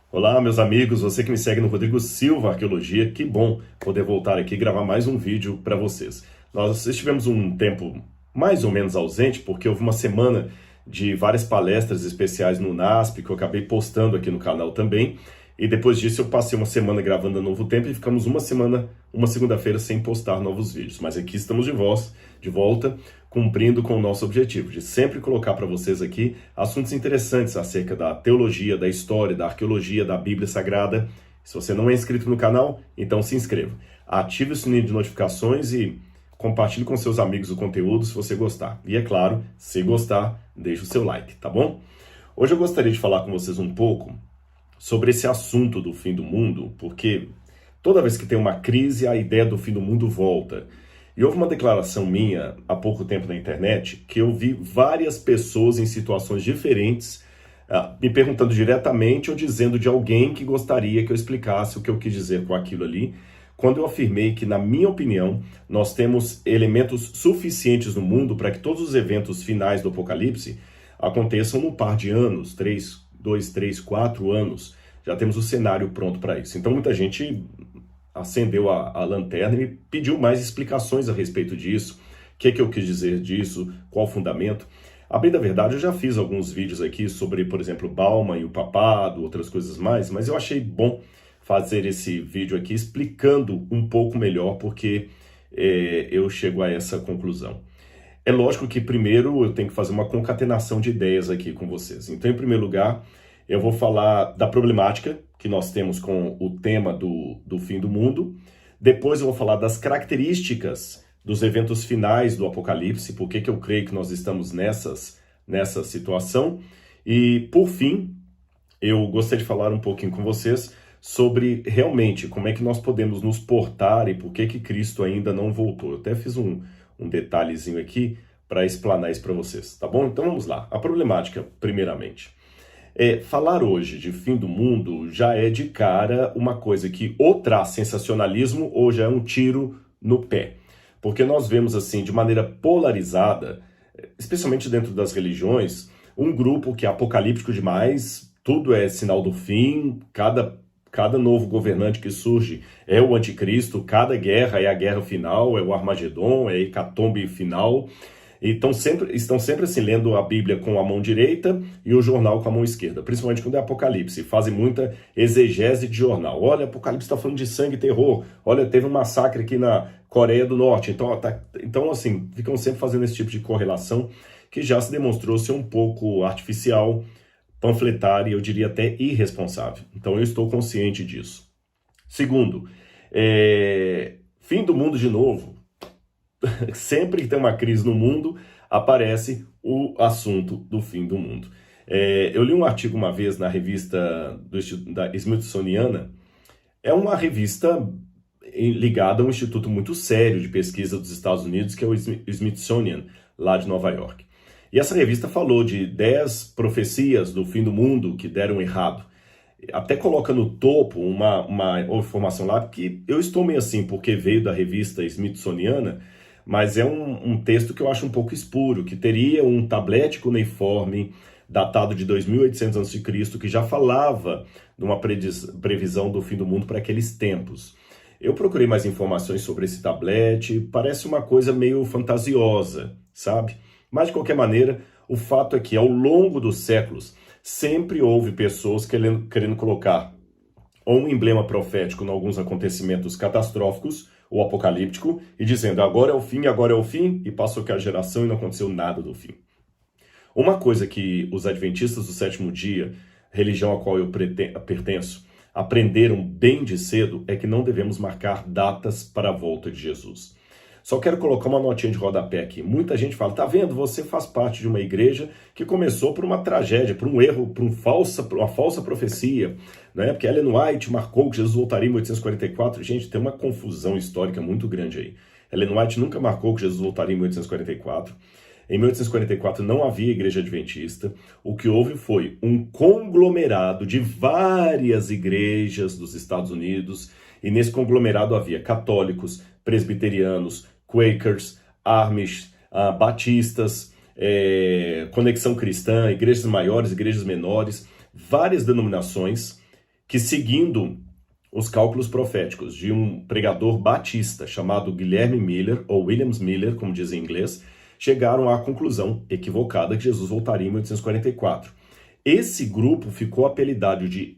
Olá, meus amigos, você que me segue no Rodrigo Silva Arqueologia, que bom poder voltar aqui e gravar mais um vídeo para vocês. Nós estivemos um tempo mais ou menos ausente, porque houve uma semana de várias palestras especiais no NASP, que eu acabei postando aqui no canal também, e depois disso eu passei uma semana gravando a Novo Tempo e ficamos uma segunda-feira sem postar novos vídeos. Mas aqui estamos de volta, cumprindo com o nosso objetivo, de sempre colocar para vocês aqui assuntos interessantes acerca da teologia, da história, da arqueologia, da Bíblia Sagrada. Se você não é inscrito no canal, então se inscreva. Ative o sininho de notificações e compartilhe com seus amigos o conteúdo se você gostar. E é claro, se gostar, deixe o seu like, tá bom? Hoje eu gostaria de falar com vocês um pouco sobre esse assunto do fim do mundo, porque toda vez que tem uma crise, a ideia do fim do mundo volta. E houve uma declaração minha há pouco tempo na internet que eu vi várias pessoas em situações diferentes me perguntando diretamente ou dizendo de alguém que gostaria que eu explicasse o que eu quis dizer com aquilo ali, quando eu afirmei que, na minha opinião, nós temos elementos suficientes no mundo para que todos os eventos finais do Apocalipse aconteçam num par de anos, 2, 3, 4 anos. Já temos o cenário pronto para isso. Então muita gente acendeu a lanterna e me pediu mais explicações a respeito disso. O que é que eu quis dizer disso? Qual o fundamento? A bem da verdade, eu já fiz alguns vídeos aqui sobre, por exemplo, Bauman e o papado, outras coisas mais, mas eu achei bom fazer esse vídeo aqui explicando um pouco melhor porque eu chego a essa conclusão. É lógico que primeiro eu tenho que fazer uma concatenação de ideias aqui com vocês. Então, em primeiro lugar, eu vou falar da problemática que nós temos com o tema do fim do mundo. Depois eu vou falar das características dos eventos finais do Apocalipse, por que eu creio que nós estamos nessa situação. E, por fim, eu gostaria de falar um pouquinho com vocês sobre realmente como é que nós podemos nos portar e por que Cristo ainda não voltou. Eu até fiz um detalhezinho aqui para explanar isso para vocês, tá bom? Então vamos lá. A problemática, primeiramente. Falar hoje de fim do mundo já é de cara uma coisa que ou traz sensacionalismo ou já é um tiro no pé. Porque nós vemos assim, de maneira polarizada, especialmente dentro das religiões, um grupo que é apocalíptico demais, tudo é sinal do fim, cada novo governante que surge é o anticristo, cada guerra é a guerra final, é o Armagedon, é a hecatombe final. E estão sempre assim, lendo a Bíblia com a mão direita e o jornal com a mão esquerda, principalmente quando é Apocalipse. Fazem muita exegese de jornal. Olha, Apocalipse está falando de sangue e terror. Olha, teve um massacre aqui na Coreia do Norte. Então, assim, ficam sempre fazendo esse tipo de correlação que já se demonstrou ser um pouco artificial, panfletária e eu diria até irresponsável. Então, eu estou consciente disso. Segundo, fim do mundo de novo. Sempre que tem uma crise no mundo, aparece o assunto do fim do mundo. Eu li um artigo uma vez na revista da Smithsoniana. É uma revista ligada a um instituto muito sério de pesquisa dos Estados Unidos, que é o Smithsonian, lá de Nova York. E essa revista falou de 10 profecias do fim do mundo que deram errado. Até coloca no topo uma informação lá que eu estou meio assim, porque veio da revista Smithsoniana, mas é um texto que eu acho um pouco espuro, que teria um tablete cuneiforme datado de 2800 a.C., que já falava de uma previsão do fim do mundo para aqueles tempos. Eu procurei mais informações sobre esse tablete, parece uma coisa meio fantasiosa, sabe? Mas, de qualquer maneira, o fato é que, ao longo dos séculos, sempre houve pessoas querendo colocar ou um emblema profético em alguns acontecimentos catastróficos ou apocalíptico e dizendo agora é o fim, e passou aquela geração e não aconteceu nada do fim. Uma coisa que os adventistas do sétimo dia, religião a qual eu pertenço, aprenderam bem de cedo é que não devemos marcar datas para a volta de Jesus. Só quero colocar uma notinha de rodapé aqui. Muita gente fala, tá vendo, você faz parte de uma igreja que começou por uma tragédia, por um erro, por uma falsa profecia, né? Porque Ellen White marcou que Jesus voltaria em 1844. Gente, tem uma confusão histórica muito grande aí. Ellen White nunca marcou que Jesus voltaria em 1844. Em 1844 não havia igreja adventista. O que houve foi um conglomerado de várias igrejas dos Estados Unidos, e nesse conglomerado havia católicos, presbiterianos, Quakers, Amish, batistas, Conexão Cristã, igrejas maiores, igrejas menores, várias denominações que, seguindo os cálculos proféticos de um pregador batista chamado Guilherme Miller, ou Williams Miller, como diz em inglês, chegaram à conclusão equivocada que Jesus voltaria em 1844. Esse grupo ficou apelidado de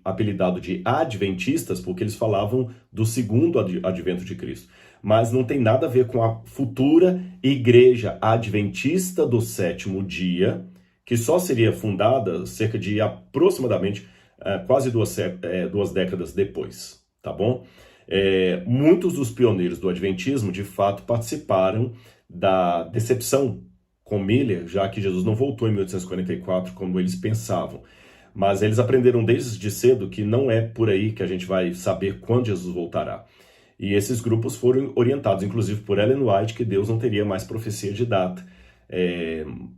adventistas porque eles falavam do segundo advento de Cristo. Mas não tem nada a ver com a futura igreja adventista do sétimo dia, que só seria fundada cerca de aproximadamente quase duas décadas depois, tá bom? Muitos dos pioneiros do adventismo, de fato, participaram da decepção com Miller, já que Jesus não voltou em 1844 como eles pensavam. Mas eles aprenderam desde cedo que não é por aí que a gente vai saber quando Jesus voltará. E esses grupos foram orientados, inclusive por Ellen White, que Deus não teria mais profecia de data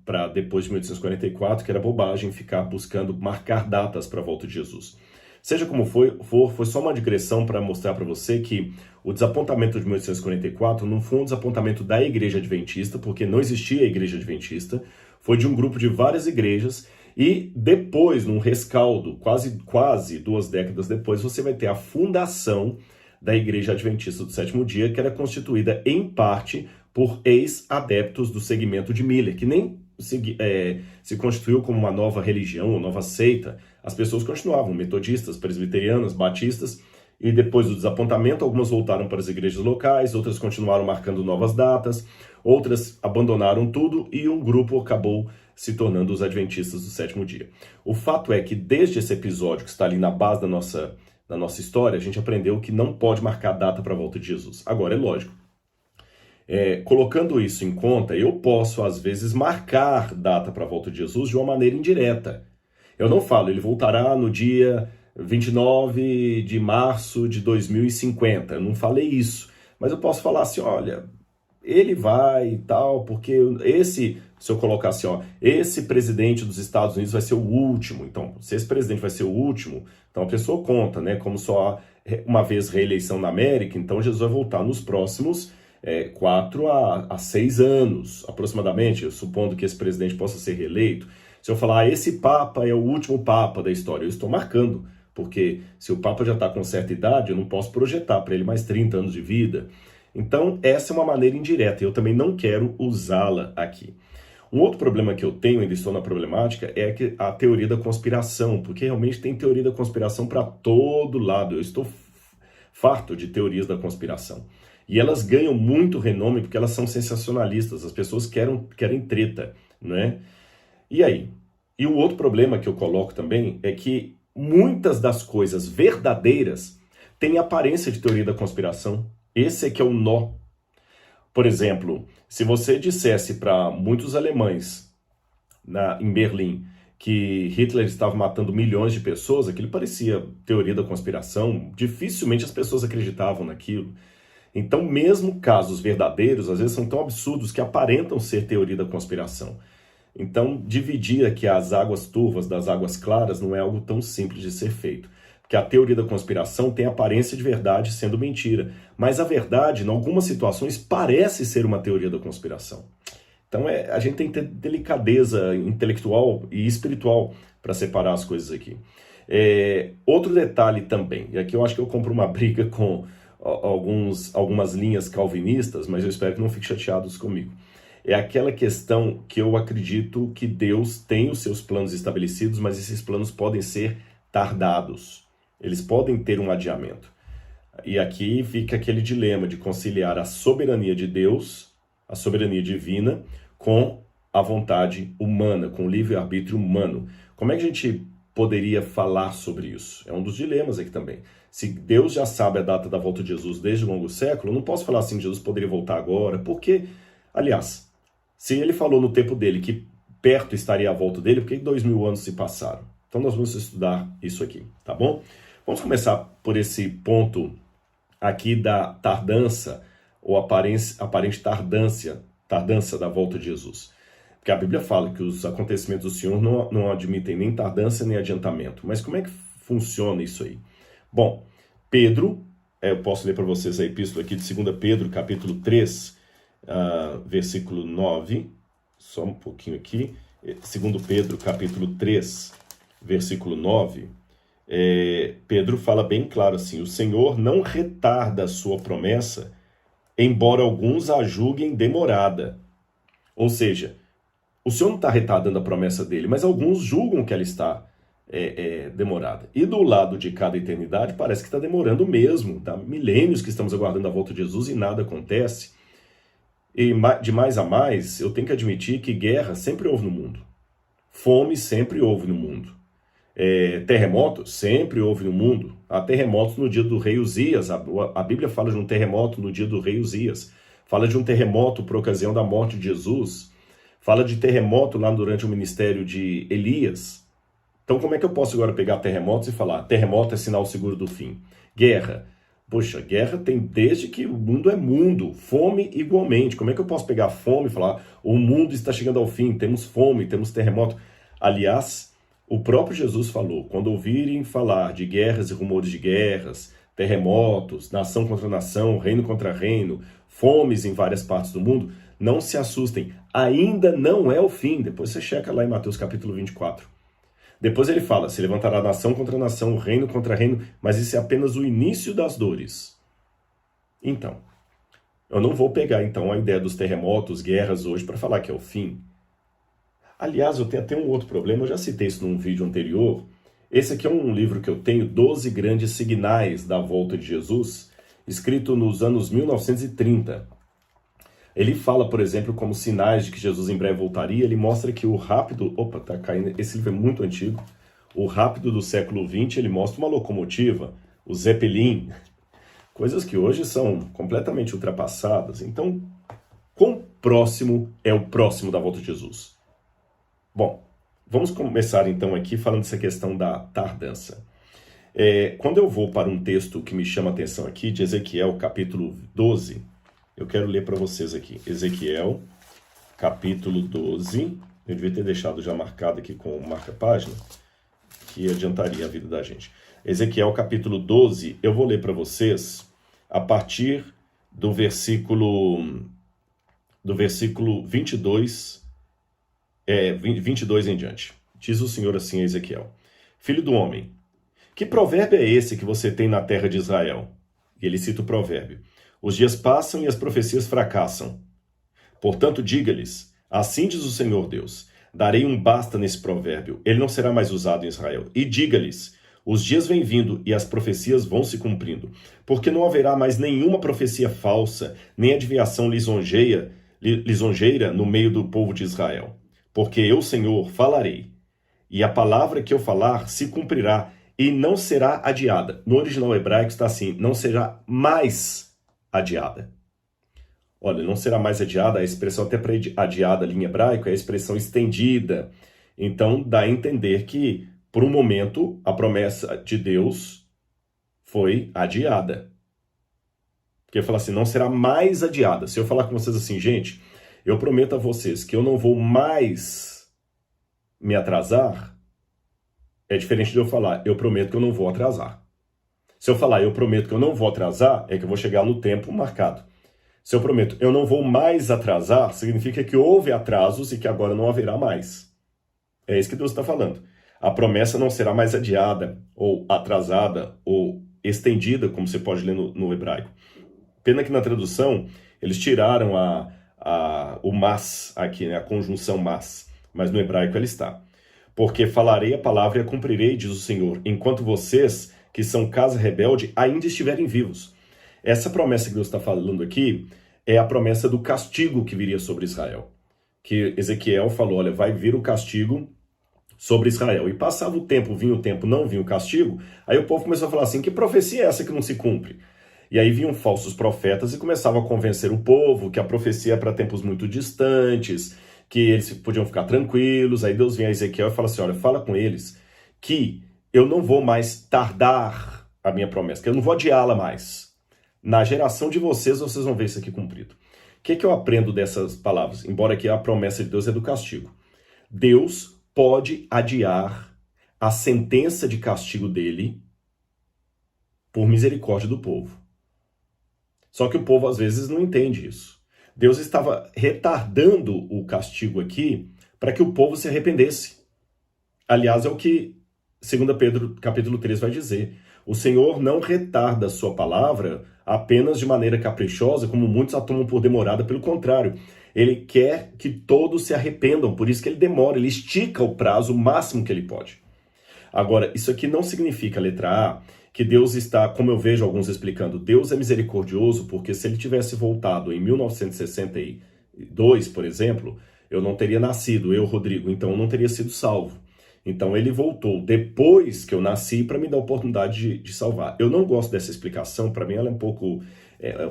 para depois de 1844, que era bobagem ficar buscando marcar datas para a volta de Jesus. Seja como foi só uma digressão para mostrar para você que o desapontamento de 1844 não foi um desapontamento da igreja adventista, porque não existia a igreja adventista, foi de um grupo de várias igrejas, e depois, num rescaldo, quase 2 décadas depois, você vai ter a fundação da igreja adventista do sétimo dia, que era constituída em parte por ex-adeptos do segmento de Miller, que nem se constituiu como uma nova religião, uma nova seita. As pessoas continuavam, metodistas, presbiterianas, batistas, e depois do desapontamento, algumas voltaram para as igrejas locais, outras continuaram marcando novas datas, outras abandonaram tudo e um grupo acabou se tornando os adventistas do sétimo dia. O fato é que desde esse episódio, que está ali na base da nossa história, a gente aprendeu que não pode marcar data para a volta de Jesus. Agora, é lógico, colocando isso em conta, eu posso, às vezes, marcar data para a volta de Jesus de uma maneira indireta. Eu não falo, ele voltará no dia 29 de março de 2050. Eu não falei isso. Mas eu posso falar assim, olha, ele vai e tal, porque se eu colocar assim, esse presidente dos Estados Unidos vai ser o último. Então, se esse presidente vai ser o último, então a pessoa conta, né? Como só há uma vez reeleição na América, então Jesus vai voltar nos próximos 4 a 6 anos, aproximadamente, supondo que esse presidente possa ser reeleito. Se eu falar, esse Papa é o último Papa da história, eu estou marcando, porque se o Papa já está com certa idade, eu não posso projetar para ele mais 30 anos de vida. Então, essa é uma maneira indireta, e eu também não quero usá-la aqui. Um outro problema que eu tenho, ainda estou na problemática, é a teoria da conspiração, porque realmente tem teoria da conspiração para todo lado. Eu estou farto de teorias da conspiração. E elas ganham muito renome porque elas são sensacionalistas, as pessoas querem treta, né? E aí? E o outro problema que eu coloco também é que muitas das coisas verdadeiras têm aparência de teoria da conspiração. Esse é que é o nó. Por exemplo, se você dissesse para muitos alemães em Berlim que Hitler estava matando milhões de pessoas, aquilo parecia teoria da conspiração, dificilmente as pessoas acreditavam naquilo. Então, mesmo casos verdadeiros, às vezes são tão absurdos que aparentam ser teoria da conspiração. Então, dividir aqui as águas turvas das águas claras não é algo tão simples de ser feito. Porque a teoria da conspiração tem aparência de verdade sendo mentira. Mas a verdade, em algumas situações, parece ser uma teoria da conspiração. Então, a gente tem que ter delicadeza intelectual e espiritual para separar as coisas aqui. Outro detalhe também, e aqui eu acho que eu compro uma briga com algumas linhas calvinistas, mas eu espero que não fiquem chateados comigo. É aquela questão que eu acredito que Deus tem os seus planos estabelecidos, mas esses planos podem ser tardados. Eles podem ter um adiamento. E aqui fica aquele dilema de conciliar a soberania de Deus, a soberania divina, com a vontade humana, com o livre-arbítrio humano. Como é que a gente poderia falar sobre isso? É um dos dilemas aqui também. Se Deus já sabe a data da volta de Jesus desde o longo século, eu não posso falar assim, Jesus poderia voltar agora, porque, aliás, se ele falou no tempo dele que perto estaria a volta dele, por que 2000 anos se passaram? Então nós vamos estudar isso aqui, tá bom? Vamos começar por esse ponto aqui da tardança, ou aparente tardança da volta de Jesus. Porque a Bíblia fala que os acontecimentos do Senhor não admitem nem tardança nem adiantamento. Mas como é que funciona isso aí? Bom, Pedro, eu posso ler para vocês a epístola aqui de 2 Pedro, capítulo 3, versículo 9, só um pouquinho aqui, 2 Pedro, capítulo 3, versículo 9, Pedro fala bem claro assim, o Senhor não retarda a sua promessa, embora alguns a julguem demorada. Ou seja, o Senhor não está retardando a promessa dele, mas alguns julgam que ela está demorada. E do lado de cada eternidade parece que está demorando mesmo. Tá? Milênios que estamos aguardando a volta de Jesus e nada acontece. E de mais a mais, eu tenho que admitir que guerra sempre houve no mundo. Fome sempre houve no mundo. Terremoto sempre houve no mundo. Há terremotos no dia do rei Uzias. A Bíblia fala de um terremoto no dia do rei Uzias. Fala de um terremoto por ocasião da morte de Jesus. Fala de terremoto lá durante o ministério de Elias. Então como é que eu posso agora pegar terremotos e falar terremoto é sinal seguro do fim? Guerra. Poxa, guerra tem desde que o mundo é mundo. Fome igualmente. Como é que eu posso pegar fome e falar o mundo está chegando ao fim, temos fome, temos terremoto? Aliás, o próprio Jesus falou, quando ouvirem falar de guerras e rumores de guerras, terremotos, nação contra nação, reino contra reino, fomes em várias partes do mundo, não se assustem, ainda não é o fim. Depois você checa lá em Mateus capítulo 24. Depois ele fala, se levantará nação contra nação, reino contra reino, mas isso é apenas o início das dores. Então, eu não vou pegar então a ideia dos terremotos, guerras hoje para falar que é o fim. Aliás, eu tenho até um outro problema, eu já citei isso num vídeo anterior. Esse aqui é um livro que eu tenho, 12 grandes signais da volta de Jesus, escrito nos anos 1930. Ele fala, por exemplo, como sinais de que Jesus em breve voltaria, ele mostra que o rápido... Opa, tá caindo, esse livro é muito antigo. O rápido do século XX, ele mostra uma locomotiva, o Zeppelin, coisas que hoje são completamente ultrapassadas. Então, quão próximo é o próximo da volta de Jesus? Bom, vamos começar então aqui falando dessa questão da tardança. Quando eu vou para um texto que me chama a atenção aqui, de Ezequiel, capítulo 12, eu quero ler para vocês aqui. Ezequiel, capítulo 12, eu devia ter deixado já marcado aqui com marca-página, que adiantaria a vida da gente. Ezequiel, capítulo 12, eu vou ler para vocês a partir do versículo 22, 22 em diante. Diz o Senhor assim a Ezequiel: Filho do homem, que provérbio é esse que você tem na terra de Israel? E ele cita o provérbio: os dias passam e as profecias fracassam. Portanto, diga-lhes, assim diz o Senhor Deus, darei um basta nesse provérbio, ele não será mais usado em Israel. E diga-lhes, os dias vêm vindo e as profecias vão se cumprindo, porque não haverá mais nenhuma profecia falsa, nem adivinhação lisonjeira no meio do povo de Israel. Porque eu, Senhor, falarei, e a palavra que eu falar se cumprirá e não será adiada. No original hebraico está assim, não será mais adiada. Olha, não será mais adiada, a expressão até para adiada ali em hebraico é a expressão estendida. Então dá a entender que, por um momento, a promessa de Deus foi adiada. Porque eu falo assim, não será mais adiada. Se eu falar com vocês assim, gente, eu prometo a vocês que eu não vou mais me atrasar, é diferente de eu falar, eu prometo que eu não vou atrasar. Se eu falar, eu prometo que eu não vou atrasar, é que eu vou chegar no tempo marcado. Se eu prometo, eu não vou mais atrasar, significa que houve atrasos e que agora não haverá mais. É isso que Deus está falando. A promessa não será mais adiada, ou atrasada, ou estendida, como você pode ler no hebraico. Pena que na tradução, eles tiraram o mas aqui, né, a conjunção mas no hebraico ela está. Porque falarei a palavra e a cumprirei, diz o Senhor, enquanto vocês, que são casa rebelde, ainda estiverem vivos. Essa promessa que Deus está falando aqui é a promessa do castigo que viria sobre Israel. Que Ezequiel falou, olha, vai vir o castigo sobre Israel. E passava o tempo, vinha o tempo, não vinha o castigo, aí o povo começou a falar assim, que profecia é essa que não se cumpre? E aí vinham falsos profetas e começavam a convencer o povo que a profecia é para tempos muito distantes, que eles podiam ficar tranquilos. Aí Deus vem a Ezequiel e fala assim, olha, fala com eles que eu não vou mais tardar a minha promessa, que eu não vou adiá-la mais. Na geração de vocês vão ver isso aqui cumprido. O que eu aprendo dessas palavras? Embora aqui a promessa de Deus é do castigo. Deus pode adiar a sentença de castigo dele por misericórdia do povo. Só que o povo às vezes não entende isso. Deus estava retardando o castigo aqui para que o povo se arrependesse. Aliás, é o que 2 Pedro capítulo 3 vai dizer: o Senhor não retarda a sua palavra apenas de maneira caprichosa, como muitos a tomam por demorada. Pelo contrário, ele quer que todos se arrependam, por isso que ele demora, ele estica o prazo o máximo que ele pode. Agora, isso aqui não significa, letra A, que Deus está, como eu vejo alguns explicando, Deus é misericordioso, porque se ele tivesse voltado em 1962, por exemplo, eu não teria nascido, eu, Rodrigo, então eu não teria sido salvo. Então ele voltou depois que eu nasci para me dar a oportunidade de salvar. Eu não gosto dessa explicação, para mim ela é um pouco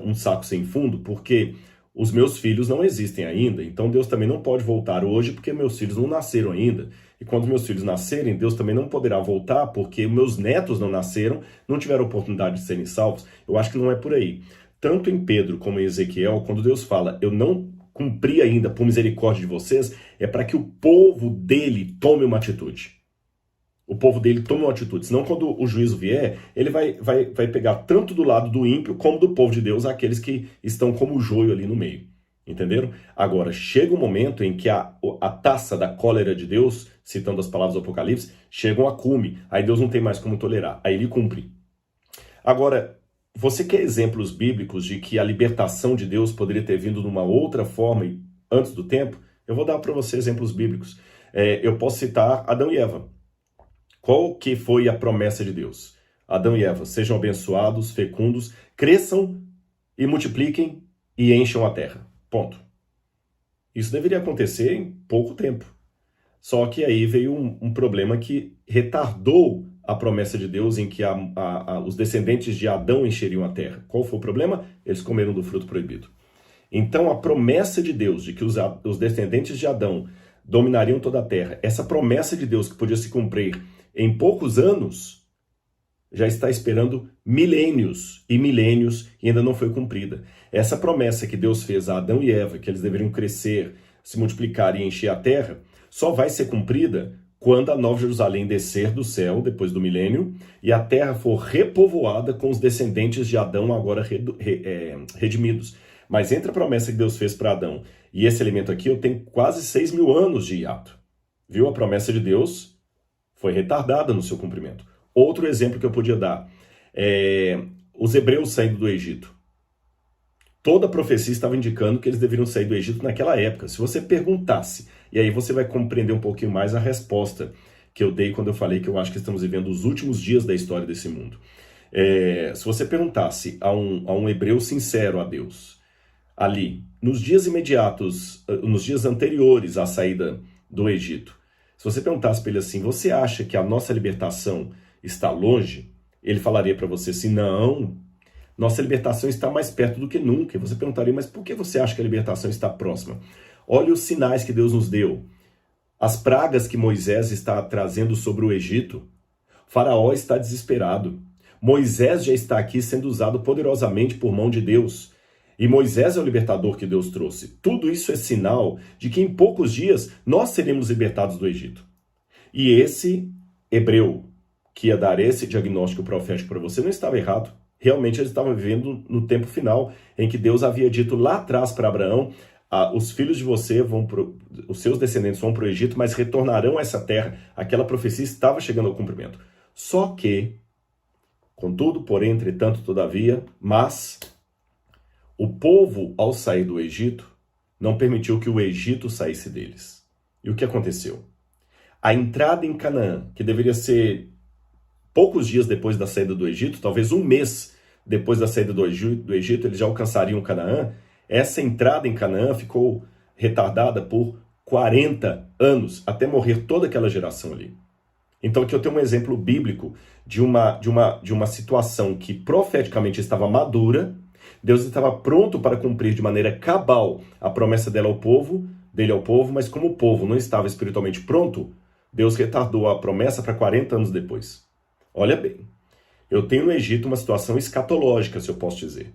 um saco sem fundo, porque os meus filhos não existem ainda, então Deus também não pode voltar hoje porque meus filhos não nasceram ainda. E quando meus filhos nascerem, Deus também não poderá voltar porque meus netos não nasceram, não tiveram oportunidade de serem salvos. Eu acho que não é por aí. Tanto em Pedro como em Ezequiel, quando Deus fala, eu não cumpri ainda por misericórdia de vocês, é para que o povo dele tome uma atitude. O povo dele tome uma atitude. Senão, quando o juízo vier, ele vai pegar tanto do lado do ímpio como do povo de Deus, aqueles que estão como o joio ali no meio. Entenderam? Agora, chega um momento em que a taça da cólera de Deus, citando as palavras do Apocalipse, chegam a cume. Aí Deus não tem mais como tolerar. Aí ele cumpre. Agora, você quer exemplos bíblicos de que a libertação de Deus poderia ter vindo de uma outra forma antes do tempo? Eu vou dar para você exemplos bíblicos. Eu posso citar Adão e Eva. Qual que foi a promessa de Deus? Adão e Eva, sejam abençoados, fecundos, cresçam e multipliquem e encham a terra. Ponto. Isso deveria acontecer em pouco tempo. Só que aí veio um problema que retardou a promessa de Deus em que os descendentes de Adão encheriam a terra. Qual foi o problema? Eles comeram do fruto proibido. Então a promessa de Deus de que os descendentes de Adão dominariam toda a terra, essa promessa de Deus que podia se cumprir em poucos anos, já está esperando milênios e milênios e ainda não foi cumprida. Essa promessa que Deus fez a Adão e Eva, que eles deveriam crescer, se multiplicar e encher a terra, só vai ser cumprida quando a Nova Jerusalém descer do céu, depois do milênio, e a terra for repovoada com os descendentes de Adão agora redimidos. Mas entre a promessa que Deus fez para Adão e esse elemento aqui, eu tenho quase 6.000 anos de hiato. Viu? A promessa de Deus foi retardada no seu cumprimento. Outro exemplo que eu podia dar é os hebreus saindo do Egito. Toda a profecia estava indicando que eles deveriam sair do Egito naquela época. Se você perguntasse, e aí você vai compreender um pouquinho mais a resposta que eu dei quando eu falei que eu acho que estamos vivendo os últimos dias da história desse mundo. Se você perguntasse a um hebreu sincero a Deus, ali, nos dias imediatos, nos dias anteriores à saída do Egito, se você perguntasse para ele assim, você acha que a nossa libertação está longe? Ele falaria para você assim, não, nossa libertação está mais perto do que nunca. E você perguntaria, mas por que você acha que a libertação está próxima? Olha os sinais que Deus nos deu. As pragas que Moisés está trazendo sobre o Egito. Faraó está desesperado. Moisés já está aqui sendo usado poderosamente por mão de Deus. E Moisés é o libertador que Deus trouxe. Tudo isso é sinal de que em poucos dias nós seremos libertados do Egito. E esse hebreu que ia dar esse diagnóstico profético para você não estava errado. Realmente eles estavam vivendo no tempo final, em que Deus havia dito lá atrás para Abraão, os filhos de você os seus descendentes vão para o Egito, mas retornarão a essa terra. Aquela profecia estava chegando ao cumprimento. Só que, contudo, porém, entretanto, todavia, mas o povo, ao sair do Egito, não permitiu que o Egito saísse deles. E o que aconteceu? A entrada em Canaã, que deveria ser poucos dias depois da saída do Egito, talvez um mês depois da saída do Egito, eles já alcançariam Canaã. Essa entrada em Canaã ficou retardada por 40 anos, até morrer toda aquela geração ali. Então aqui eu tenho um exemplo bíblico de uma situação que profeticamente estava madura. Deus estava pronto para cumprir de maneira cabal a promessa dele ao povo, mas como o povo não estava espiritualmente pronto, Deus retardou a promessa para 40 anos depois. Olha bem, eu tenho no Egito uma situação escatológica, se eu posso dizer.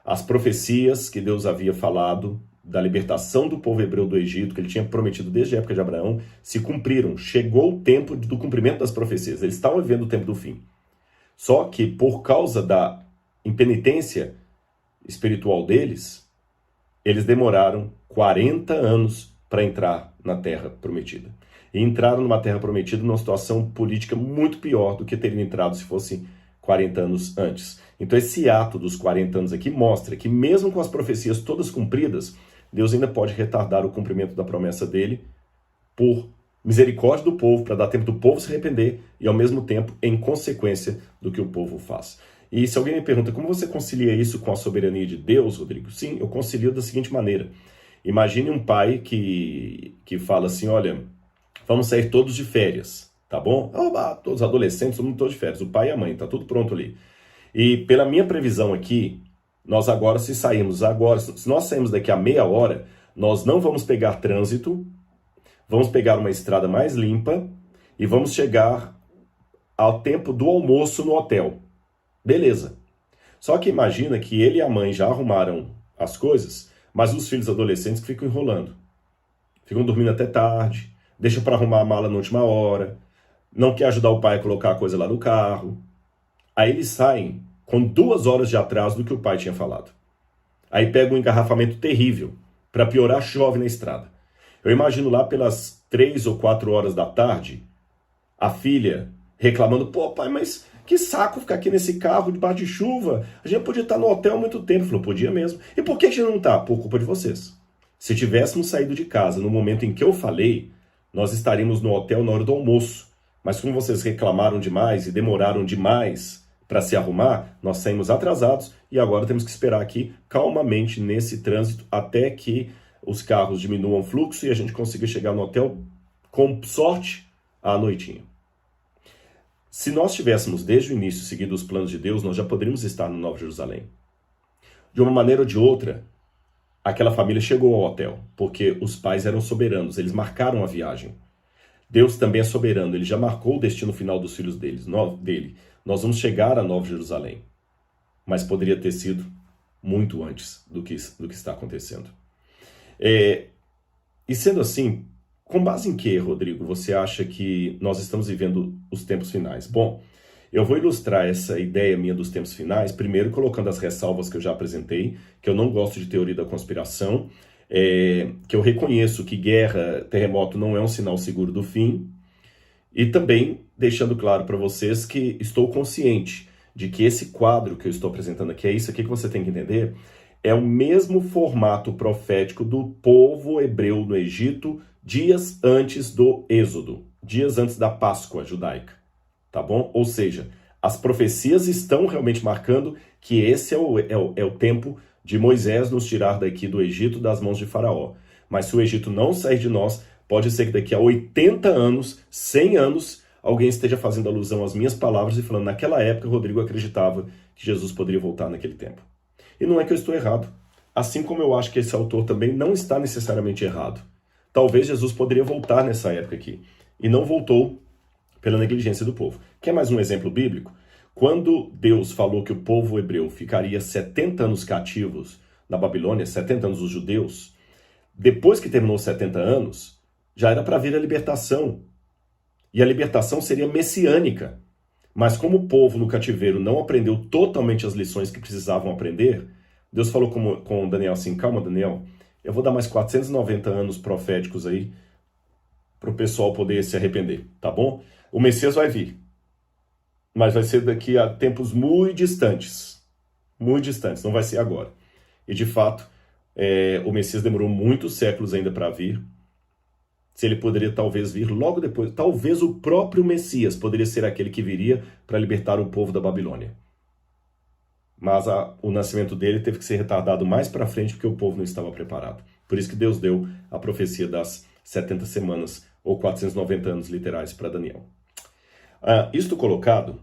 As profecias que Deus havia falado da libertação do povo hebreu do Egito, que ele tinha prometido desde a época de Abraão, se cumpriram. Chegou o tempo do cumprimento das profecias. Eles estavam vivendo o tempo do fim. Só que por causa da impenitência espiritual deles, eles demoraram 40 anos para entrar na terra prometida. e entraram numa terra prometida numa situação política muito pior do que teriam entrado se fosse 40 anos antes. Então esse ato dos 40 anos aqui mostra que mesmo com as profecias todas cumpridas, Deus ainda pode retardar o cumprimento da promessa dele por misericórdia do povo, para dar tempo do povo se arrepender e ao mesmo tempo em consequência do que o povo faz. E se alguém me pergunta como você concilia isso com a soberania de Deus, Rodrigo? Sim, eu concilio da seguinte maneira. Imagine um pai que fala assim, olha, vamos sair todos de férias, tá bom? Todos os adolescentes, todo mundo todos de férias, o pai e a mãe, tá tudo pronto ali. E pela minha previsão aqui, nós agora, se nós saímos daqui a meia hora, nós não vamos pegar trânsito, vamos pegar uma estrada mais limpa e vamos chegar ao tempo do almoço no hotel. Beleza. Só que imagina que ele e a mãe já arrumaram as coisas, mas os filhos adolescentes ficam enrolando. Ficam dormindo até tarde, deixam para arrumar a mala na última hora, não quer ajudar o pai a colocar a coisa lá no carro. Aí eles saem com 2 horas de atraso do que o pai tinha falado. Aí pega um engarrafamento terrível. Para piorar, chove na estrada. Eu imagino lá pelas 3 ou 4 horas da tarde, a filha reclamando, pô pai, mas que saco ficar aqui nesse carro debaixo de chuva, a gente podia estar no hotel há muito tempo. Falou, podia mesmo. E por que a gente não está? Por culpa de vocês. Se tivéssemos saído de casa no momento em que eu falei, nós estaríamos no hotel na hora do almoço. Mas como vocês reclamaram demais e demoraram demais para se arrumar, nós saímos atrasados e agora temos que esperar aqui calmamente nesse trânsito até que os carros diminuam o fluxo e a gente consiga chegar no hotel, com sorte, à noitinha. Se nós tivéssemos desde o início seguido os planos de Deus, nós já poderíamos estar no Nova Jerusalém. De uma maneira ou de outra, aquela família chegou ao hotel, porque os pais eram soberanos, eles marcaram a viagem. Deus também é soberano, ele já marcou o destino final dos filhos dele. Nós vamos chegar a Nova Jerusalém, mas poderia ter sido muito antes do que está acontecendo. E sendo assim, com base em que, Rodrigo, você acha que nós estamos vivendo os tempos finais? Bom, eu vou ilustrar essa ideia minha dos tempos finais, primeiro colocando as ressalvas que eu já apresentei, que eu não gosto de teoria da conspiração, que eu reconheço que guerra, terremoto não é um sinal seguro do fim, e também deixando claro para vocês que estou consciente de que esse quadro que eu estou apresentando aqui, é isso aqui que você tem que entender, é o mesmo formato profético do povo hebreu no Egito, dias antes do Êxodo, dias antes da Páscoa judaica, tá bom? Ou seja, as profecias estão realmente marcando que esse é o tempo de Moisés nos tirar daqui do Egito das mãos de Faraó. Mas se o Egito não sair de nós, pode ser que daqui a 80 anos, 100 anos, alguém esteja fazendo alusão às minhas palavras e falando, naquela época, Rodrigo acreditava que Jesus poderia voltar naquele tempo. E não é que eu estou errado. Assim como eu acho que esse autor também não está necessariamente errado. Talvez Jesus poderia voltar nessa época aqui. E não voltou pela negligência do povo. Quer mais um exemplo bíblico? Quando Deus falou que o povo hebreu ficaria 70 anos cativos na Babilônia, 70 anos os judeus, depois que terminou os 70 anos, já era para vir a libertação. E a libertação seria messiânica. Mas como o povo no cativeiro não aprendeu totalmente as lições que precisavam aprender, Deus falou com Daniel assim, calma Daniel, eu vou dar mais 490 anos proféticos aí para o pessoal poder se arrepender, tá bom? O Messias vai vir, mas vai ser daqui a tempos muito distantes, não vai ser agora. E de fato, o Messias demorou muitos séculos ainda para vir. Se ele poderia talvez vir logo depois, talvez o próprio Messias poderia ser aquele que viria para libertar o povo da Babilônia. Mas o nascimento dele teve que ser retardado mais para frente porque o povo não estava preparado. Por isso que Deus deu a profecia das 70 semanas ou 490 anos literais para Daniel. Isto colocado,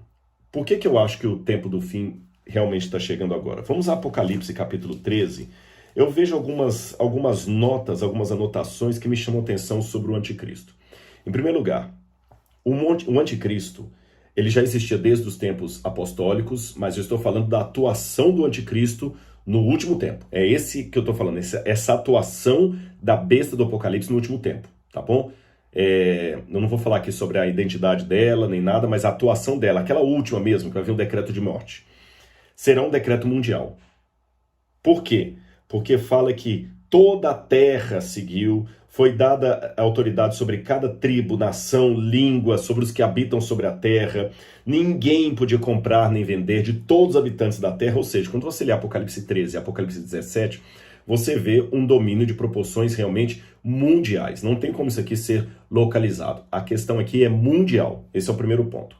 por que eu acho que o tempo do fim realmente está chegando agora? Vamos a Apocalipse capítulo 13. Eu vejo algumas notas, algumas anotações que me chamam a atenção sobre o anticristo. Em primeiro lugar, o anticristo, ele já existia desde os tempos apostólicos, mas eu estou falando da atuação do anticristo no último tempo. É esse que eu estou falando, essa atuação da besta do Apocalipse no último tempo, tá bom? Eu não vou falar aqui sobre a identidade dela, nem nada, mas a atuação dela, aquela última mesmo, que vai vir um decreto de morte, será um decreto mundial. Por quê? Porque fala que toda a terra seguiu, foi dada a autoridade sobre cada tribo, nação, língua, sobre os que habitam sobre a terra. Ninguém podia comprar nem vender de todos os habitantes da terra. Ou seja, quando você lê Apocalipse 13 e Apocalipse 17, você vê um domínio de proporções realmente mundiais. Não tem como isso aqui ser localizado. A questão aqui é mundial. Esse é o primeiro ponto.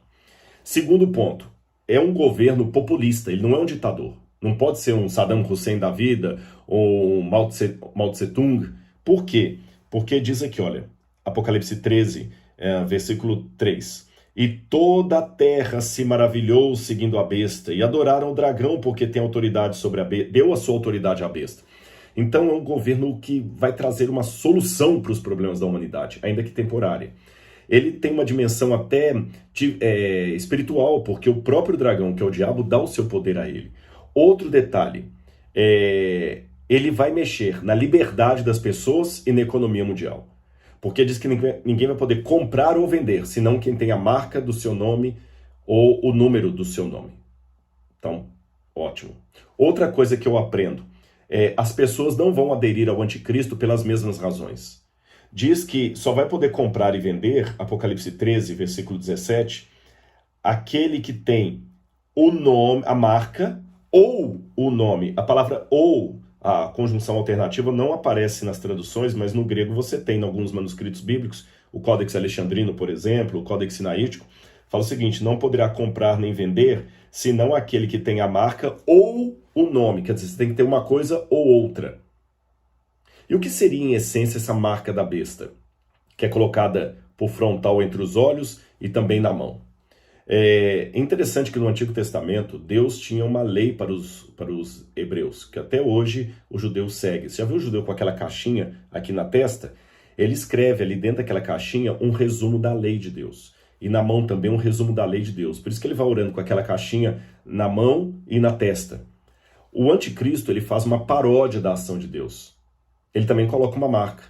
Segundo ponto, é um governo populista, ele não é um ditador. Não pode ser um Saddam Hussein da vida ou um Mao Tse-tung. Por quê? Porque diz aqui, olha, Apocalipse 13, versículo 3. E toda a terra se maravilhou seguindo a besta e adoraram o dragão porque tem autoridade sobre a besta, deu a sua autoridade à besta. Então é um governo que vai trazer uma solução para os problemas da humanidade, ainda que temporária. Ele tem uma dimensão até espiritual, porque o próprio dragão, que é o diabo, dá o seu poder a ele. Outro detalhe, ele vai mexer na liberdade das pessoas e na economia mundial. Porque diz que ninguém vai poder comprar ou vender, senão quem tem a marca do seu nome ou o número do seu nome. Então, ótimo. Outra coisa que eu aprendo, as pessoas não vão aderir ao anticristo pelas mesmas razões. Diz que só vai poder comprar e vender, Apocalipse 13, versículo 17, aquele que tem o nome, a marca ou o nome. A palavra ou, a conjunção alternativa, não aparece nas traduções, mas no grego você tem em alguns manuscritos bíblicos, o Códex Alexandrino, por exemplo, o Códex Sinaítico, fala o seguinte: não poderá comprar nem vender, senão aquele que tem a marca ou o nome. Quer dizer, você tem que ter uma coisa ou outra. E o que seria, em essência, essa marca da besta? Que é colocada por frontal entre os olhos e também na mão. É interessante que no Antigo Testamento, Deus tinha uma lei para os hebreus, que até hoje o judeu segue. Você já viu o judeu com aquela caixinha aqui na testa? Ele escreve ali dentro daquela caixinha um resumo da lei de Deus. E na mão também um resumo da lei de Deus. Por isso que ele vai orando com aquela caixinha na mão e na testa. O anticristo, ele faz uma paródia da ação de Deus. Ele também coloca uma marca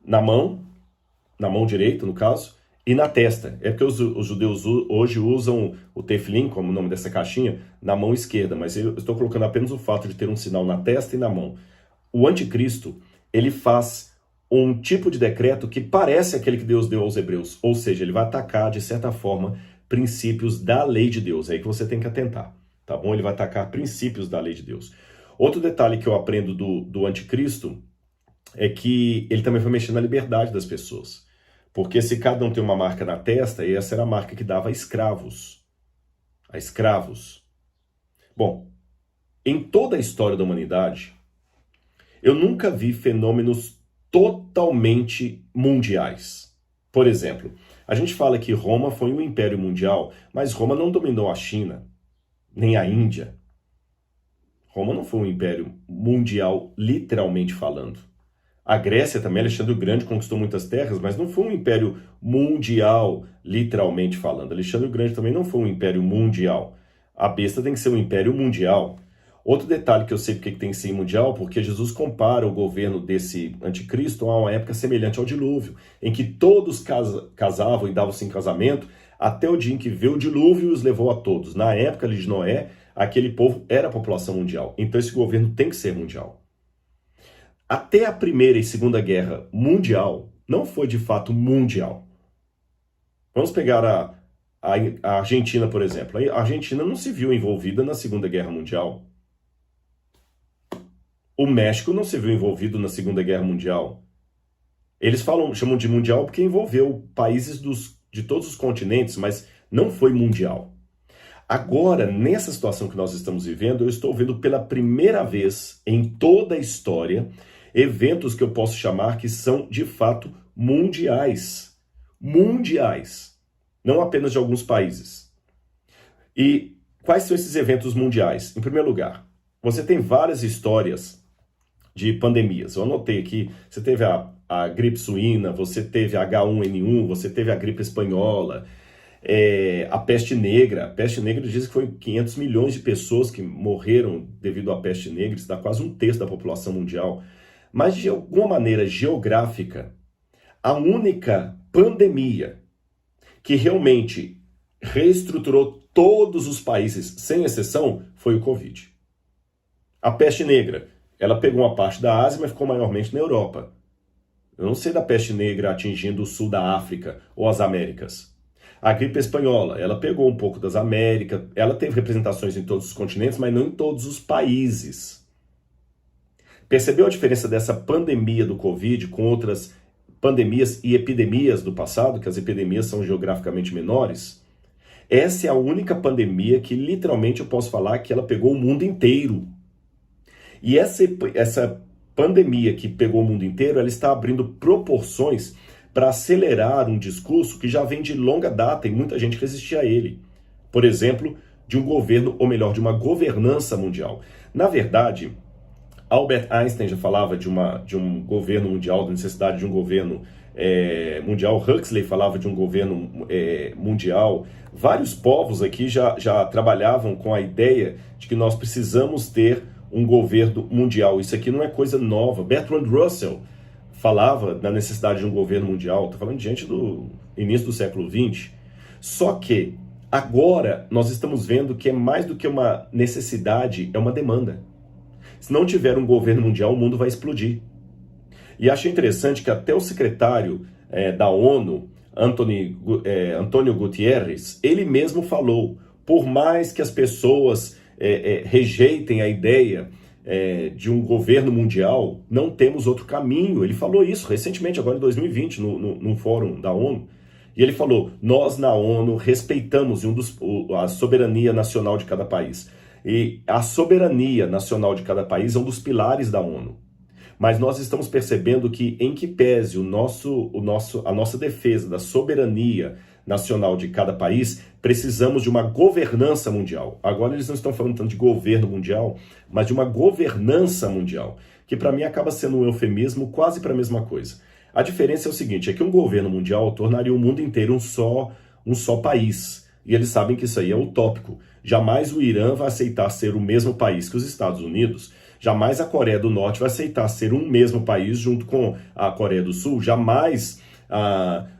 na mão direita, no caso, e na testa. É porque os judeus hoje usam o tefilin, como o nome dessa caixinha, na mão esquerda, mas eu estou colocando apenas o fato de ter um sinal na testa e na mão. O anticristo, ele faz um tipo de decreto que parece aquele que Deus deu aos hebreus, ou seja, ele vai atacar, de certa forma, princípios da lei de Deus. É aí que você tem que atentar, tá bom? Ele vai atacar princípios da lei de Deus. Outro detalhe que eu aprendo do anticristo é que ele também vai mexer na liberdade das pessoas. Porque se cada um tem uma marca na testa, e essa era a marca que dava a escravos. A escravos. Bom, em toda a história da humanidade, eu nunca vi fenômenos totalmente mundiais. Por exemplo, a gente fala que Roma foi um império mundial, mas Roma não dominou a China, nem a Índia. Roma não foi um império mundial, literalmente falando. A Grécia também, Alexandre o Grande conquistou muitas terras, mas não foi um império mundial, literalmente falando. Alexandre o Grande também não foi um império mundial. A besta tem que ser um império mundial. Outro detalhe que eu sei porque tem que ser mundial, porque Jesus compara o governo desse anticristo a uma época semelhante ao dilúvio, em que todos casavam e davam-se em casamento, até o dia em que veio o dilúvio e os levou a todos. Na época ali de Noé, aquele povo era a população mundial. Então esse governo tem que ser mundial. Até a Primeira e Segunda Guerra Mundial não foi de fato mundial. Vamos pegar a Argentina, por exemplo. A Argentina não se viu envolvida na Segunda Guerra Mundial. O México não se viu envolvido na Segunda Guerra Mundial. Eles chamam de mundial porque envolveu países de todos os continentes, mas não foi mundial. Agora, nessa situação que nós estamos vivendo, eu estou vendo pela primeira vez em toda a história eventos que eu posso chamar que são, de fato, mundiais. Mundiais. Não apenas de alguns países. E quais são esses eventos mundiais? Em primeiro lugar, você tem várias histórias de pandemias. Eu anotei aqui, você teve a gripe suína, você teve a H1N1, você teve a gripe espanhola, a peste negra. A peste negra diz que foi 500 milhões de pessoas que morreram devido à peste negra, isso dá quase 1/3 da população mundial. Mas, de alguma maneira geográfica, a única pandemia que realmente reestruturou todos os países, sem exceção, foi o Covid. A peste negra, ela pegou uma parte da Ásia, mas ficou maiormente na Europa. Eu não sei da peste negra atingindo o sul da África ou as Américas. A gripe espanhola, ela pegou um pouco das Américas, ela teve representações em todos os continentes, mas não em todos os países. Percebeu a diferença dessa pandemia do Covid com outras pandemias e epidemias do passado, que as epidemias são geograficamente menores? Essa é a única pandemia que literalmente eu posso falar que ela pegou o mundo inteiro. E essa pandemia que pegou o mundo inteiro, ela está abrindo proporções para acelerar um discurso que já vem de longa data e muita gente resistia a ele. Por exemplo, de um governo, ou melhor, de uma governança mundial. Na verdade, Albert Einstein já falava de um governo mundial, da necessidade de um governo mundial. Huxley falava de um governo mundial. Vários povos aqui já trabalhavam com a ideia de que nós precisamos ter um governo mundial. Isso aqui não é coisa nova. Bertrand Russell falava da necessidade de um governo mundial. Estou falando de gente do início do século XX. Só que agora nós estamos vendo que é mais do que uma necessidade, é uma demanda. Se não tiver um governo mundial, o mundo vai explodir. E acho interessante que até o secretário da ONU, Antônio Guterres, ele mesmo falou, por mais que as pessoas rejeitem a ideia de um governo mundial, não temos outro caminho. Ele falou isso recentemente, agora em 2020, num fórum da ONU. E ele falou, nós na ONU respeitamos a soberania nacional de cada país. E a soberania nacional de cada país é um dos pilares da ONU. Mas nós estamos percebendo que, em que pese a nossa defesa da soberania nacional de cada país, precisamos de uma governança mundial. Agora eles não estão falando tanto de governo mundial, mas de uma governança mundial, que para mim acaba sendo um eufemismo quase para a mesma coisa. A diferença é o seguinte, é que um governo mundial tornaria o mundo inteiro um só país. E eles sabem que isso aí é utópico. Jamais o Irã vai aceitar ser o mesmo país que os Estados Unidos. Jamais a Coreia do Norte vai aceitar ser um mesmo país junto com a Coreia do Sul. Jamais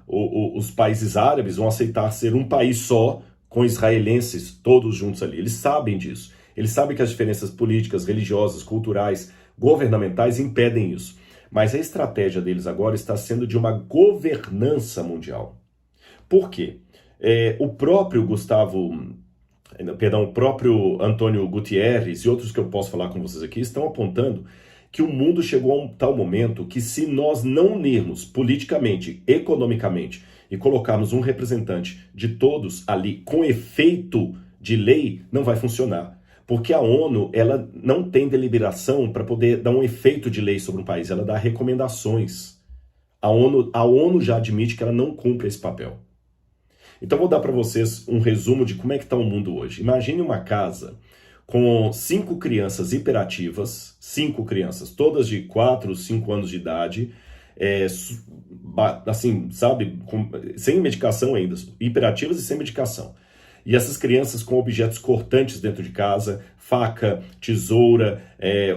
os países árabes vão aceitar ser um país só com israelenses todos juntos ali. Eles sabem disso. Eles sabem que as diferenças políticas, religiosas, culturais, governamentais impedem isso. Mas a estratégia deles agora está sendo de uma governança mundial. Por quê? O próprio Antônio Guterres e outros que eu posso falar com vocês aqui estão apontando que o mundo chegou a um tal momento que, se nós não unirmos politicamente, economicamente e colocarmos um representante de todos ali com efeito de lei, não vai funcionar. Porque a ONU, ela não tem deliberação para poder dar um efeito de lei sobre um país, ela dá recomendações. A ONU já admite que ela não cumpre esse papel. Então vou dar para vocês um resumo de como é que está o mundo hoje. Imagine uma casa com 5 crianças hiperativas, 5 crianças, todas de 4, 5 anos de idade, assim, sabe, sem medicação ainda, hiperativas e sem medicação. E essas crianças com objetos cortantes dentro de casa, faca, tesoura,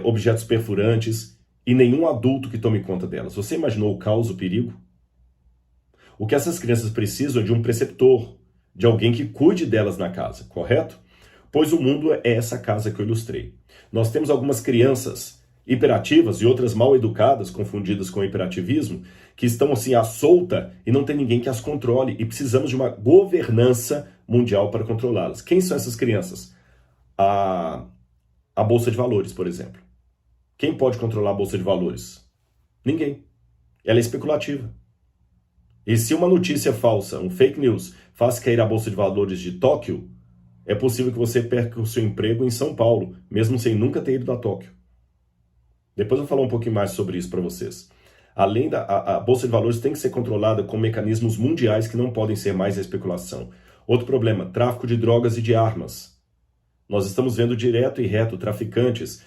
objetos perfurantes, e nenhum adulto que tome conta delas. Você imaginou o caos, o perigo? O que essas crianças precisam é de um preceptor, de alguém que cuide delas na casa, correto? Pois o mundo é essa casa que eu ilustrei. Nós temos algumas crianças hiperativas e outras mal educadas, confundidas com hiperativismo, que estão assim à solta e não tem ninguém que as controle, e precisamos de uma governança mundial para controlá-las. Quem são essas crianças? A Bolsa de Valores, por exemplo. Quem pode controlar a Bolsa de Valores? Ninguém. Ela é especulativa. E se uma notícia falsa, um fake news, faz cair a Bolsa de Valores de Tóquio, é possível que você perca o seu emprego em São Paulo, mesmo sem nunca ter ido a Tóquio. Depois eu vou falar um pouquinho mais sobre isso para vocês. Além a Bolsa de Valores tem que ser controlada com mecanismos mundiais que não podem ser mais a especulação. Outro problema, tráfico de drogas e de armas. Nós estamos vendo direto e reto traficantes,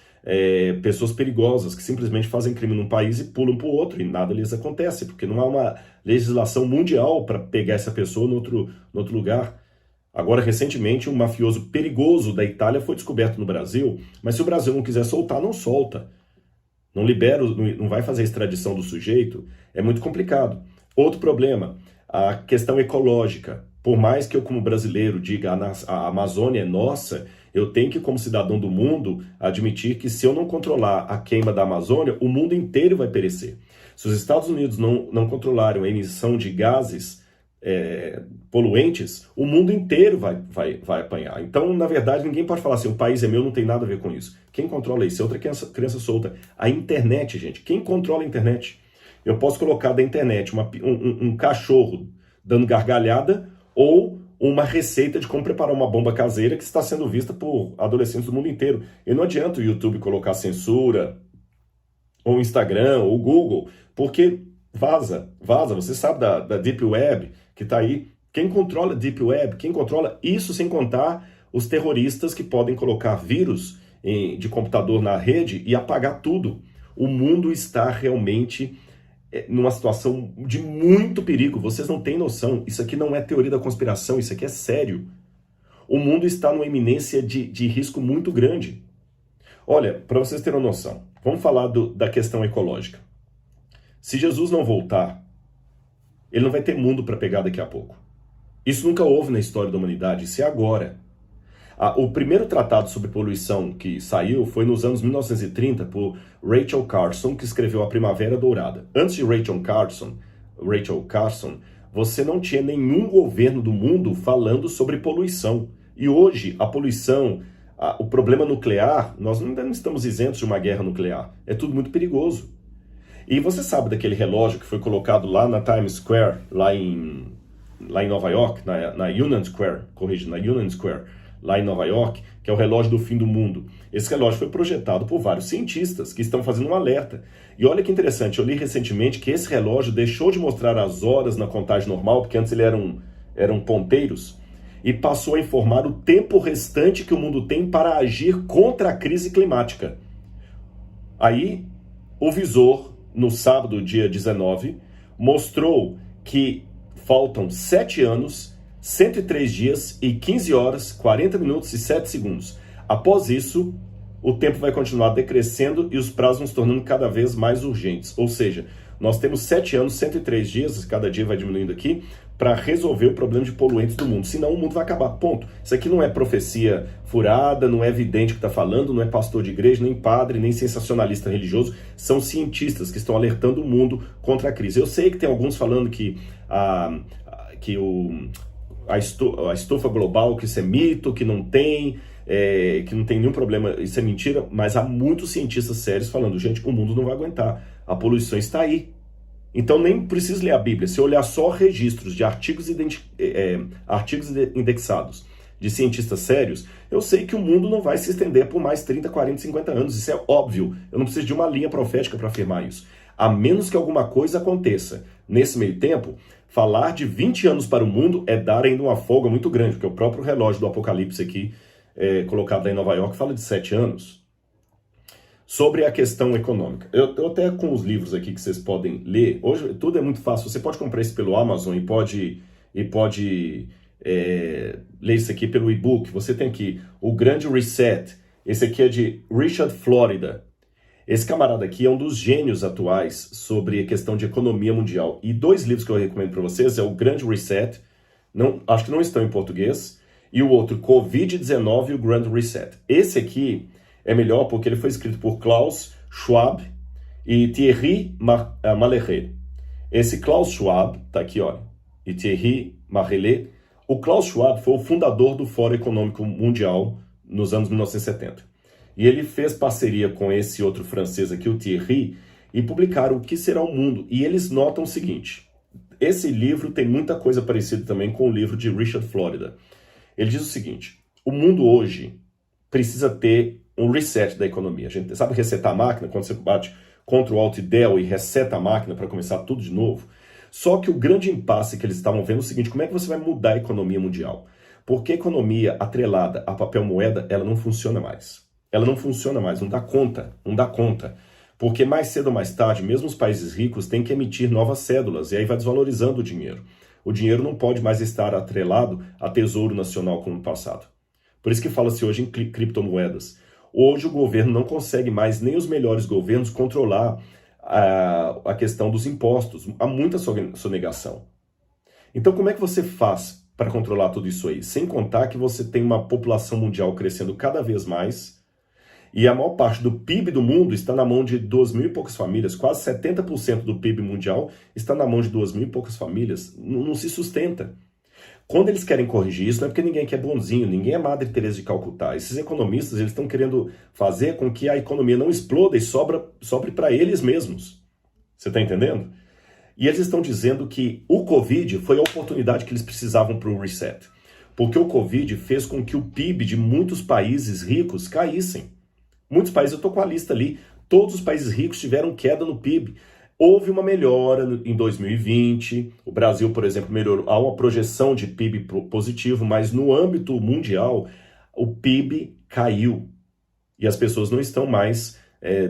pessoas perigosas que simplesmente fazem crime num país e pulam para o outro e nada lhes acontece, porque não há uma legislação mundial para pegar essa pessoa no outro lugar. Agora, recentemente, um mafioso perigoso da Itália foi descoberto no Brasil, mas se o Brasil não quiser soltar, não solta. Não libera, não vai fazer a extradição do sujeito, é muito complicado. Outro problema, a questão ecológica. Por mais que eu, como brasileiro, diga a Amazônia é nossa, Eu tenho que, como cidadão do mundo, admitir que se eu não controlar a queima da Amazônia, o mundo inteiro vai perecer. Se os Estados Unidos não controlarem a emissão de gases poluentes, o mundo inteiro vai apanhar. Então, na verdade, ninguém pode falar assim, o país é meu, não tem nada a ver com isso. Quem controla isso é outra criança solta. A internet, gente. Quem controla a internet? Eu posso colocar da internet um cachorro dando gargalhada ou uma receita de como preparar uma bomba caseira que está sendo vista por adolescentes do mundo inteiro. E não adianta o YouTube colocar censura, ou o Instagram, ou o Google, porque vaza. Você sabe da Deep Web que está aí. Quem controla a Deep Web? Quem controla isso sem contar os terroristas que podem colocar vírus de computador na rede e apagar tudo. O mundo está realmente numa situação de muito perigo. Vocês não têm noção. Isso aqui não é teoria da conspiração, isso aqui é sério. O mundo está numa iminência de risco muito grande. Olha, para vocês terem uma noção, vamos falar da questão ecológica. Se Jesus não voltar, ele não vai ter mundo para pegar daqui a pouco. Isso nunca houve na história da humanidade, isso é agora. O primeiro tratado sobre poluição que saiu foi nos anos 1930 por Rachel Carson, que escreveu A Primavera Dourada. Antes de Rachel Carson, você não tinha nenhum governo do mundo falando sobre poluição. E hoje, a poluição, o problema nuclear, nós ainda não estamos isentos de uma guerra nuclear. É tudo muito perigoso. E você sabe daquele relógio que foi colocado lá na Times Square, lá em Nova York, na Union Square, na Union Square, lá em Nova York, que é o relógio do fim do mundo. Esse relógio foi projetado por vários cientistas que estão fazendo um alerta. E olha que interessante, eu li recentemente que esse relógio deixou de mostrar as horas na contagem normal, porque antes ele eram ponteiros, e passou a informar o tempo restante que o mundo tem para agir contra a crise climática. Aí, o visor, no sábado, dia 19, mostrou que faltam 7 anos, 103 dias e 15 horas, 40 minutos e 7 segundos. Após isso, o tempo vai continuar decrescendo e os prazos vão se tornando cada vez mais urgentes. Ou seja, nós temos 7 anos, 103 dias, cada dia vai diminuindo aqui, para resolver o problema de poluentes do mundo. Senão o mundo vai acabar, ponto. Isso aqui não é profecia furada, não é vidente que está falando, não é pastor de igreja, nem padre, nem sensacionalista religioso. São cientistas que estão alertando o mundo contra a crise. Eu sei que tem alguns falando que a estufa global, que isso é mito, que não tem nenhum problema, isso é mentira, mas há muitos cientistas sérios falando, gente, o mundo não vai aguentar, a poluição está aí. Então nem precisa ler a Bíblia, se olhar só registros de artigos indexados de cientistas sérios, eu sei que o mundo não vai se estender por mais 30, 40, 50 anos, isso é óbvio, eu não preciso de uma linha profética para afirmar isso, a menos que alguma coisa aconteça. Nesse meio tempo, falar de 20 anos para o mundo é dar ainda uma folga muito grande, porque o próprio relógio do Apocalipse aqui, colocado lá em Nova York, fala de 7 anos. Sobre a questão econômica. Eu até com os livros aqui que vocês podem ler, hoje tudo é muito fácil, você pode comprar isso pelo Amazon e pode ler isso aqui pelo e-book. Você tem aqui o Grande Reset, esse aqui é de Richard Florida. Esse camarada aqui é um dos gênios atuais sobre a questão de economia mundial. E 2 livros que eu recomendo para vocês é o Grande Reset, acho que não estão em português, e o outro, Covid-19 e o Grand Reset. Esse aqui é melhor porque ele foi escrito por Klaus Schwab e Thierry Marellet. Esse Klaus Schwab, tá aqui, olha, e Thierry Marellet. O Klaus Schwab foi o fundador do Fórum Econômico Mundial nos anos 1970. E ele fez parceria com esse outro francês aqui, o Thierry, e publicaram O que será o mundo. E eles notam o seguinte, esse livro tem muita coisa parecida também com o livro de Richard Florida. Ele diz o seguinte, o mundo hoje precisa ter um reset da economia. A gente sabe resetar a máquina, quando você bate Ctrl Alt Del e reseta a máquina para começar tudo de novo? Só que o grande impasse que eles estavam vendo é o seguinte, como é que você vai mudar a economia mundial? Porque a economia atrelada a papel moeda, ela não funciona mais. Ela não funciona mais, não dá conta. Porque mais cedo ou mais tarde, mesmo os países ricos têm que emitir novas cédulas, e aí vai desvalorizando o dinheiro. O dinheiro não pode mais estar atrelado a tesouro nacional como no passado. Por isso que fala-se hoje em criptomoedas. Hoje o governo não consegue mais, nem os melhores governos, controlar a questão dos impostos. Há muita sonegação. Então como é que você faz para controlar tudo isso aí. Sem contar que você tem uma população mundial crescendo cada vez mais e a maior parte do PIB do mundo está na mão de 2.000 e poucas famílias. Quase 70% do PIB mundial está na mão de 2.000 e poucas famílias. Não se sustenta. Quando eles querem corrigir isso, não é porque ninguém quer bonzinho, ninguém é Madre Teresa de Calcutá. Esses economistas, eles estão querendo fazer com que a economia não exploda e sobre para eles mesmos. Você está entendendo? E eles estão dizendo que o Covid foi a oportunidade que eles precisavam para o reset. Porque o Covid fez com que o PIB de muitos países ricos caíssem. Muitos países, eu estou com a lista ali, todos os países ricos tiveram queda no PIB. Houve uma melhora em 2020, o Brasil, por exemplo, melhorou, há uma projeção de PIB positivo, mas no âmbito mundial, o PIB caiu. E as pessoas não estão mais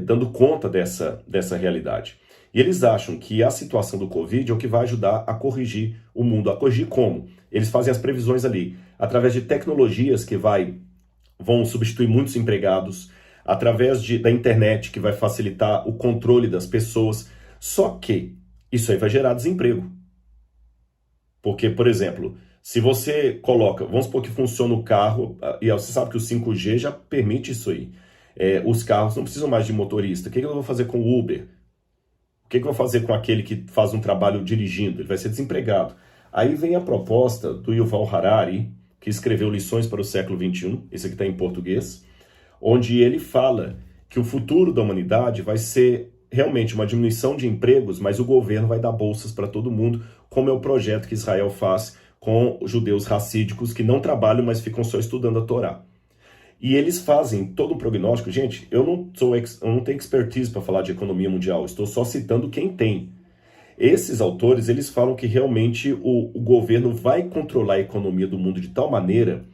dando conta dessa realidade. E eles acham que a situação do Covid é o que vai ajudar a corrigir o mundo. A corrigir como? Eles fazem as previsões ali, através de tecnologias que vão substituir muitos empregados, através da internet que vai facilitar o controle das pessoas. Só que isso aí vai gerar desemprego. Porque, por exemplo, se você coloca, vamos supor que funciona o carro, e você sabe que o 5G já permite isso aí. Os carros não precisam mais de motorista. O que eu vou fazer com o Uber? O que eu vou fazer com aquele que faz um trabalho dirigindo? Ele vai ser desempregado. Aí vem a proposta do Yuval Harari, que escreveu Lições para o Século XXI, esse aqui está em português, onde ele fala que o futuro da humanidade vai ser realmente uma diminuição de empregos, mas o governo vai dar bolsas para todo mundo, como é o projeto que Israel faz com os judeus racídicos que não trabalham, mas ficam só estudando a Torá. E eles fazem todo um prognóstico. Gente, eu não tenho expertise para falar de economia mundial, estou só citando quem tem. Esses autores, eles falam que realmente o governo vai controlar a economia do mundo de tal maneira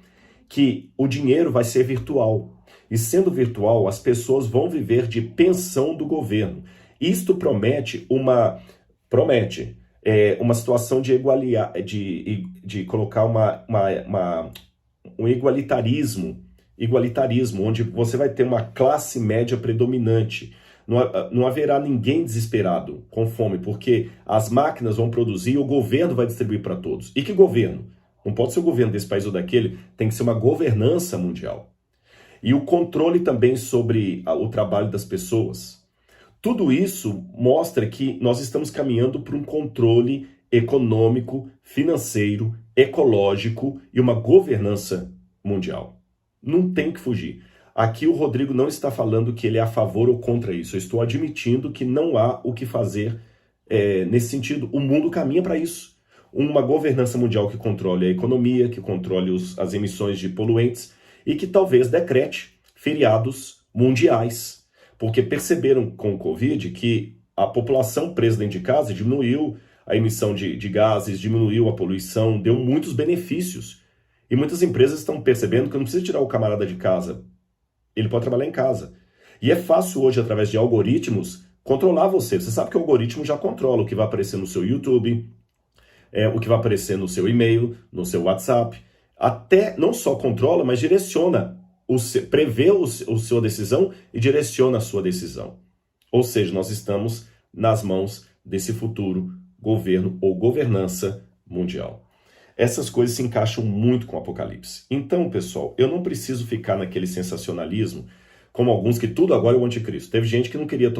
que o dinheiro vai ser virtual. E sendo virtual, as pessoas vão viver de pensão do governo. Isto promete uma situação de colocar um igualitarismo, onde você vai ter uma classe média predominante. Não haverá ninguém desesperado com fome, porque as máquinas vão produzir e o governo vai distribuir para todos. E que governo? Não pode ser o governo desse país ou daquele, tem que ser uma governança mundial. E o controle também sobre o trabalho das pessoas. Tudo isso mostra que nós estamos caminhando para um controle econômico, financeiro, ecológico e uma governança mundial. Não tem que fugir. Aqui o Rodrigo não está falando que ele é a favor ou contra isso. Eu estou admitindo que não há o que fazer nesse sentido. O mundo caminha para isso. Uma governança mundial que controle a economia, que controle as emissões de poluentes e que talvez decrete feriados mundiais. Porque perceberam com o Covid que a população presa dentro de casa diminuiu a emissão de gases, diminuiu a poluição, deu muitos benefícios. E muitas empresas estão percebendo que não precisa tirar o camarada de casa. Ele pode trabalhar em casa. E é fácil hoje, através de algoritmos, controlar você. Você sabe que o algoritmo já controla o que vai aparecer no seu YouTube, o que vai aparecer no seu e-mail, no seu WhatsApp. Até não só controla, mas direciona, prevê a sua decisão e direciona a sua decisão. Ou seja, nós estamos nas mãos desse futuro governo ou governança mundial. Essas coisas se encaixam muito com o Apocalipse. Então, pessoal, eu não preciso ficar naquele sensacionalismo, como alguns que tudo agora é o anticristo. Teve gente que não queria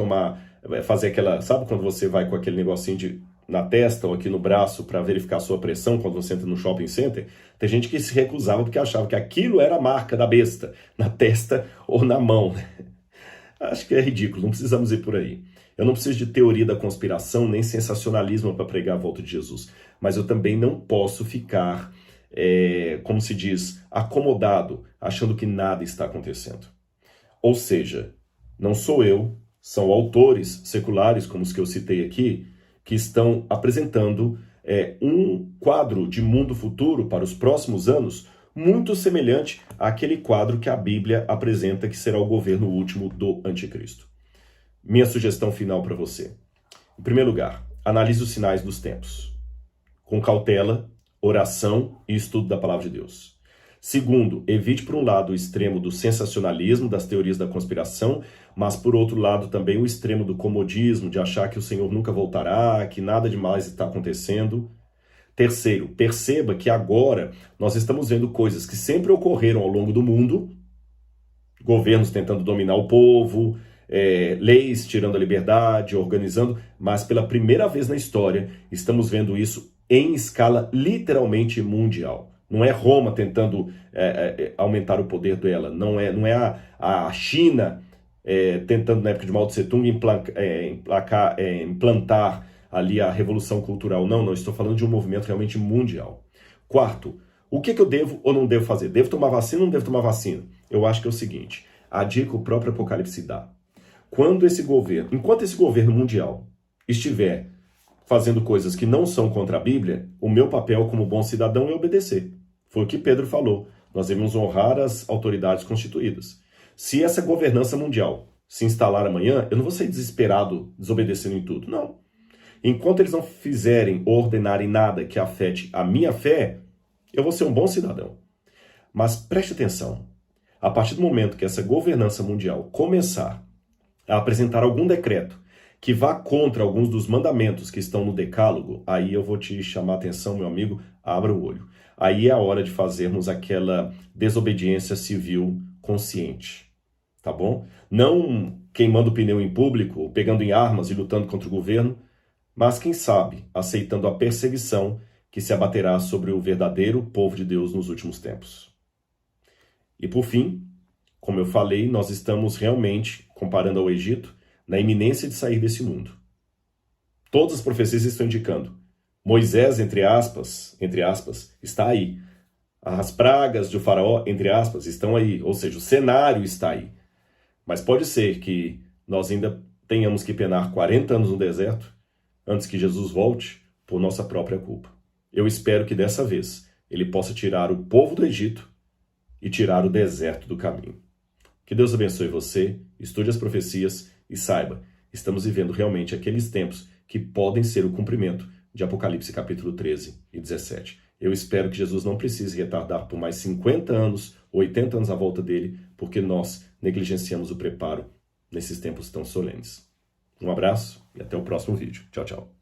fazer aquela... Sabe quando você vai com aquele negocinho na testa ou aqui no braço para verificar a sua pressão quando você entra no shopping center? Tem gente que se recusava porque achava que aquilo era a marca da besta, na testa ou na mão. Acho que é ridículo, não precisamos ir por aí. Eu não preciso de teoria da conspiração nem sensacionalismo para pregar a volta de Jesus. Mas eu também não posso ficar, como se diz, acomodado, achando que nada está acontecendo. Ou seja, não sou eu, são autores seculares, como os que eu citei aqui, que estão apresentando um quadro de mundo futuro para os próximos anos muito semelhante àquele quadro que a Bíblia apresenta que será o governo último do anticristo. Minha sugestão final para você. Em primeiro lugar, analise os sinais dos tempos. Com cautela, oração e estudo da palavra de Deus. Segundo, evite por um lado o extremo do sensacionalismo, das teorias da conspiração, mas por outro lado também o extremo do comodismo, de achar que o Senhor nunca voltará, que nada demais está acontecendo. Terceiro, perceba que agora nós estamos vendo coisas que sempre ocorreram ao longo do mundo, governos tentando dominar o povo, leis tirando a liberdade, organizando, mas pela primeira vez na história estamos vendo isso em escala literalmente mundial. Não é Roma tentando aumentar o poder dela, não é a China tentando, na época de Mao Tse Tung, implantar ali a revolução cultural. Não, estou falando de um movimento realmente mundial. Quarto, o que eu devo ou não devo fazer? Devo tomar vacina ou não devo tomar vacina? Eu acho que é o seguinte, a dica o próprio Apocalipse dá. Enquanto esse governo mundial estiver fazendo coisas que não são contra a Bíblia, o meu papel como bom cidadão é obedecer. Foi o que Pedro falou. Nós devemos honrar as autoridades constituídas. Se essa governança mundial se instalar amanhã, eu não vou ser desesperado desobedecendo em tudo, não. Enquanto eles não fizerem ou ordenarem nada que afete a minha fé, eu vou ser um bom cidadão. Mas preste atenção, a partir do momento que essa governança mundial começar a apresentar algum decreto que vá contra alguns dos mandamentos que estão no decálogo, aí eu vou te chamar a atenção, meu amigo, abra o olho. Aí é a hora de fazermos aquela desobediência civil consciente, tá bom? Não queimando pneu em público, pegando em armas e lutando contra o governo, mas quem sabe aceitando a perseguição que se abaterá sobre o verdadeiro povo de Deus nos últimos tempos. E por fim, como eu falei, nós estamos realmente, comparando ao Egito, na iminência de sair desse mundo. Todas as profecias estão indicando. Moisés, entre aspas, está aí. As pragas de Faraó, entre aspas, estão aí. Ou seja, o cenário está aí. Mas pode ser que nós ainda tenhamos que penar 40 anos no deserto antes que Jesus volte por nossa própria culpa. Eu espero que dessa vez ele possa tirar o povo do Egito e tirar o deserto do caminho. Que Deus abençoe você, estude as profecias e saiba, estamos vivendo realmente aqueles tempos que podem ser o cumprimento de Apocalipse capítulo 13 e 17. Eu espero que Jesus não precise retardar por mais 50 anos, 80 anos à volta dele, porque nós negligenciamos o preparo nesses tempos tão solenes. Um abraço e até o próximo vídeo. Tchau, tchau.